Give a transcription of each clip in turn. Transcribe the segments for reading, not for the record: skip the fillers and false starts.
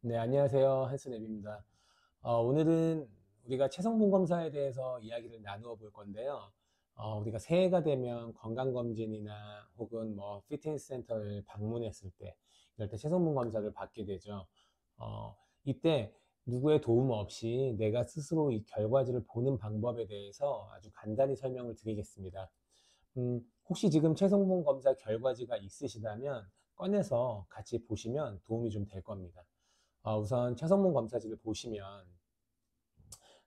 네, 안녕하세요. 한스랩입니다. 오늘은 우리가 체성분 검사에 대해서 이야기를 나누어 볼 건데요. 우리가 새해가 되면 건강검진이나 혹은 뭐 피트니스 센터를 방문했을 때, 이럴 때 체성분 검사를 받게 되죠. 이때 누구의 도움 없이 내가 스스로 이 결과지를 보는 방법에 대해서 아주 간단히 설명을 드리겠습니다. 혹시 지금 체성분 검사 결과지가 있으시다면 꺼내서 같이 보시면 도움이 좀 될 겁니다. 우선 체성분 검사지를 보시면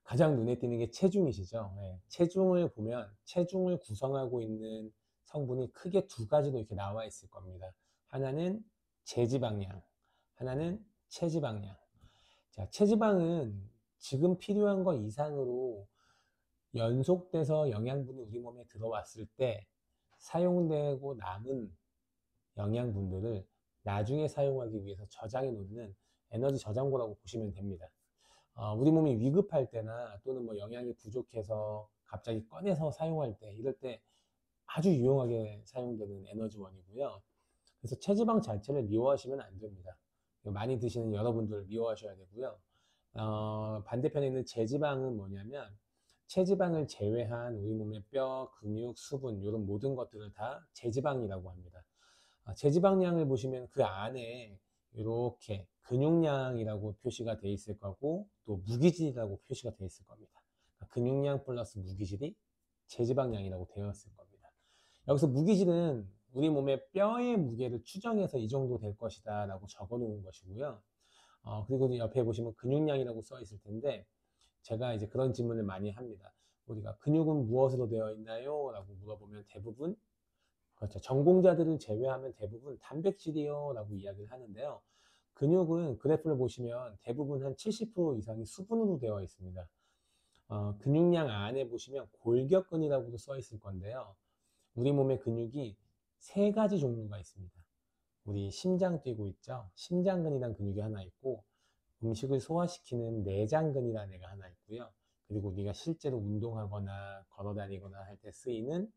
가장 눈에 띄는 게 체중이시죠. 네, 체중을 보면 체중을 구성하고 있는 성분이 크게 두 가지로 이렇게 나와 있을 겁니다. 하나는 제지방량, 하나는 체지방량. 자, 체지방은 지금 필요한 것 이상으로 연속돼서 영양분이 우리 몸에 들어왔을 때 사용되고 남은 영양분들을 나중에 사용하기 위해서 저장해 놓는 에너지 저장고라고 보시면 됩니다. 우리 몸이 위급할 때나 또는 뭐 영양이 부족해서 갑자기 꺼내서 사용할 때, 이럴 때 아주 유용하게 사용되는 에너지원이고요. 그래서 체지방 자체를 미워하시면 안 됩니다. 많이 드시는 여러분들 미워하셔야 되고요. 반대편에 있는 제지방은 뭐냐면 체지방을 제외한 우리 몸의 뼈, 근육, 수분 이런 모든 것들을 다 제지방이라고 합니다. 제지방량을 보시면 그 안에 이렇게 근육량이라고 표시가 되어 있을 거고 또 무기질이라고 표시가 되어 있을 겁니다. 그러니까 근육량 플러스 무기질이 제지방량이라고 되어 있을 겁니다. 여기서 무기질은 우리 몸의 뼈의 무게를 추정해서 이 정도 될 것이다 라고 적어 놓은 것이고요. 그리고 옆에 보시면 근육량이라고 써 있을 텐데 제가 이제 그런 질문을 많이 합니다. 우리가 근육은 무엇으로 되어 있나요? 라고 물어보면 대부분 그렇죠. 전공자들을 제외하면 대부분 단백질이요 라고 이야기를 하는데요. 근육은 그래프를 보시면 대부분 한 70% 이상이 수분으로 되어 있습니다. 근육량 안에 보시면 골격근이라고도 써 있을 건데요. 우리 몸의 근육이 세 가지 종류가 있습니다. 우리 심장 뛰고 있죠. 심장근이라는 근육이 하나 있고 음식을 소화시키는 내장근이라는 애가 하나 있고요. 그리고 우리가 실제로 운동하거나 걸어 다니거나 할 때 쓰이는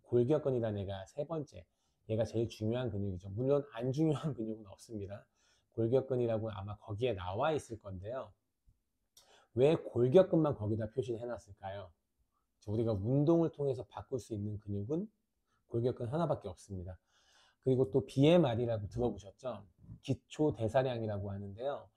골격근이라는 애가 세 번째. 얘가 제일 중요한 근육이죠. 물론 안 중요한 근육은 없습니다. 골격근이라고 아마 거기에 나와 있을 건데요. 왜 골격근만 거기다 표시를 해놨을까요? 우리가 운동을 통해서 바꿀 수 있는 근육은 골격근 하나밖에 없습니다. 그리고 또 BMR이라고 들어보셨죠? 기초대사량이라고 하는데요.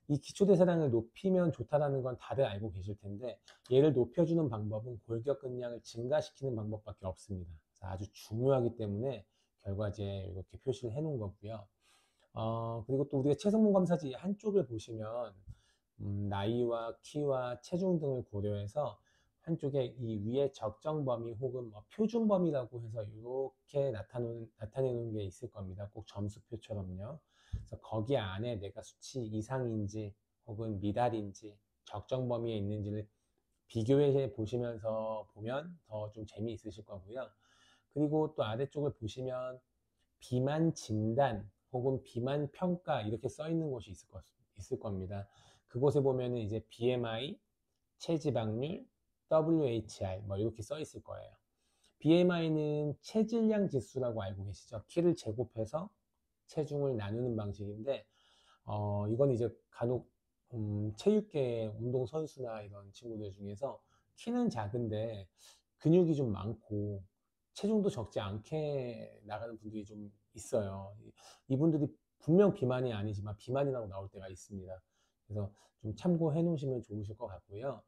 이 기초대사량을 높이면 좋다라는 건 다들 알고 계실 텐데 얘를 높여주는 방법은 골격근량을 증가시키는 방법밖에 없습니다. 아주 중요하기 때문에 결과지에 이렇게 표시를 해 놓은 거고요. 그리고 또 우리가 체성분 검사지 한쪽을 보시면 나이와 키와 체중 등을 고려해서 한쪽에 이 위에 적정 범위 혹은 뭐 표준 범위라고 해서 이렇게 나타내 놓은 게 있을 겁니다. 꼭 점수표처럼요. 그래서 거기 안에 내가 수치 이상인지 혹은 미달인지 적정 범위에 있는지를 비교해 보시면서 보면 더 좀 재미있으실 거고요. 그리고 또 아래쪽을 보시면 비만 진단 혹은 비만 평가 이렇게 써 있는 곳이 있을 겁니다. 그곳에 보면은 이제 BMI, 체지방률, WHI 뭐 이렇게 써 있을 거예요. BMI는 체질량 지수라고 알고 계시죠? 키를 제곱해서 체중을 나누는 방식인데 이건 이제 간혹 체육계 운동 선수나 이런 친구들 중에서 키는 작은데 근육이 좀 많고 체중도 적지 않게 나가는 분들이 좀 있어요. 이분들이 분명 비만이 아니지만 비만이라고 나올 때가 있습니다. 그래서 좀 참고해 놓으시면 좋으실 것 같고요.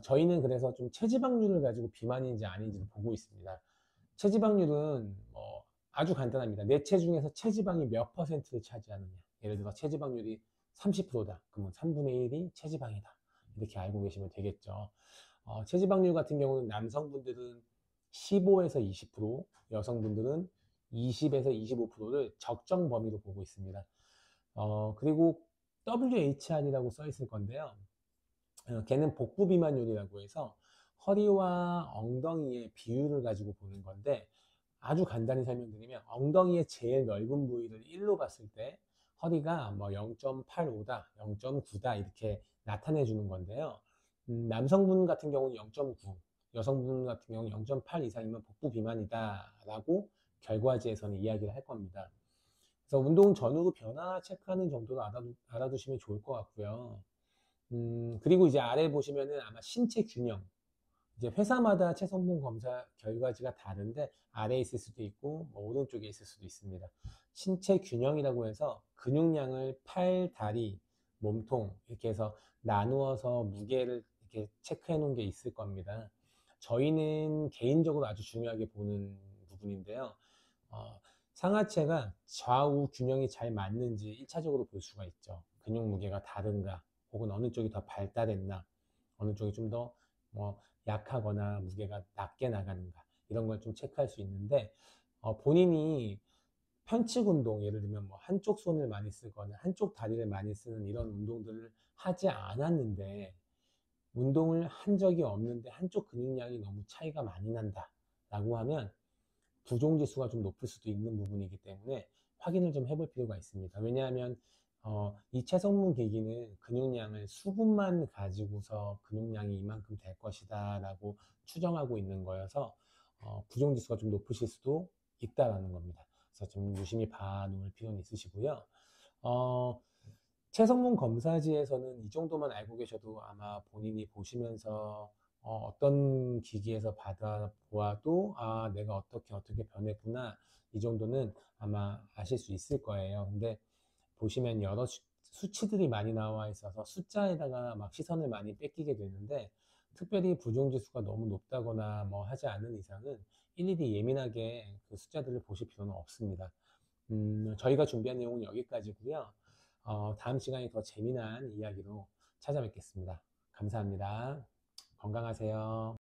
저희는 그래서 좀 체지방률을 가지고 비만인지 아닌지를 보고 있습니다. 체지방률은 아주 간단합니다. 내 체중에서 체지방이 몇 퍼센트를 차지하느냐. 예를 들어 체지방률이 30%다. 그러면 3분의 1이 체지방이다. 이렇게 알고 계시면 되겠죠. 체지방률 같은 경우는 남성분들은 15에서 20%, 여성분들은 20에서 25%를 적정 범위로 보고 있습니다. 그리고 WHR이라고 써 있을 건데요. 걔는 복부 비만율이라고 해서 허리와 엉덩이의 비율을 가지고 보는 건데 아주 간단히 설명드리면 엉덩이의 제일 넓은 부위를 1로 봤을 때 허리가 뭐 0.85다, 0.9다 이렇게 나타내 주는 건데요. 남성분 같은 경우는 0.9, 여성분 같은 경우는 0.8 이상이면 복부 비만이다 라고 결과지에서는 이야기를 할 겁니다. 그래서 운동 전후로 변화 체크하는 정도로 알아두시면 좋을 것 같고요. 그리고 이제 아래 보시면은 아마 신체 균형. 이제 회사마다 체성분 검사 결과지가 다른데 아래에 있을 수도 있고 뭐 오른쪽에 있을 수도 있습니다. 신체 균형이라고 해서 근육량을 팔, 다리, 몸통 이렇게 해서 나누어서 무게를 이렇게 체크해 놓은 게 있을 겁니다. 저희는 개인적으로 아주 중요하게 보는 부분인데요. 어, 상하체가 좌우 균형이 잘 맞는지 1차적으로 볼 수가 있죠. 근육 무게가 다른가, 혹은 어느 쪽이 더 발달했나, 어느 쪽이 좀 더 약하거나 무게가 낮게 나가는가, 이런 걸 좀 체크할 수 있는데, 본인이 편측 운동, 예를 들면 뭐 한쪽 손을 많이 쓰거나 한쪽 다리를 많이 쓰는 이런 운동들을 하지 않았는데, 운동을 한 적이 없는데 한쪽 근육량이 너무 차이가 많이 난다 라고 하면 부종 지수가 좀 높을 수도 있는 부분이기 때문에 확인을 좀 해볼 필요가 있습니다. 왜냐하면 이 체성분 계기는 근육량을 수분만 가지고서 근육량이 이만큼 될 것이다 라고 추정하고 있는 거여서 부종 지수가 좀 높으실 수도 있다라는 겁니다. 그래서 좀 유심히 봐놓을 필요는 있으시고요. 어, 체성분 검사지에서는 이 정도만 알고 계셔도 아마 본인이 보시면서 떤 기기에서 받아 보아도 아, 내가 어떻게 변했구나, 이 정도는 아마 아실 수 있을 거예요. 근데 보시면 여러 수치들이 많이 나와 있어서 숫자에다가 막 시선을 많이 뺏기게 되는데, 특별히 부종지수가 너무 높다거나 뭐 하지 않는 이상은 일일이 예민하게 그 숫자들을 보실 필요는 없습니다. 저희가 준비한 내용은 여기까지고요. 다음 시간에 더 재미난 이야기로 찾아뵙겠습니다. 감사합니다. 건강하세요.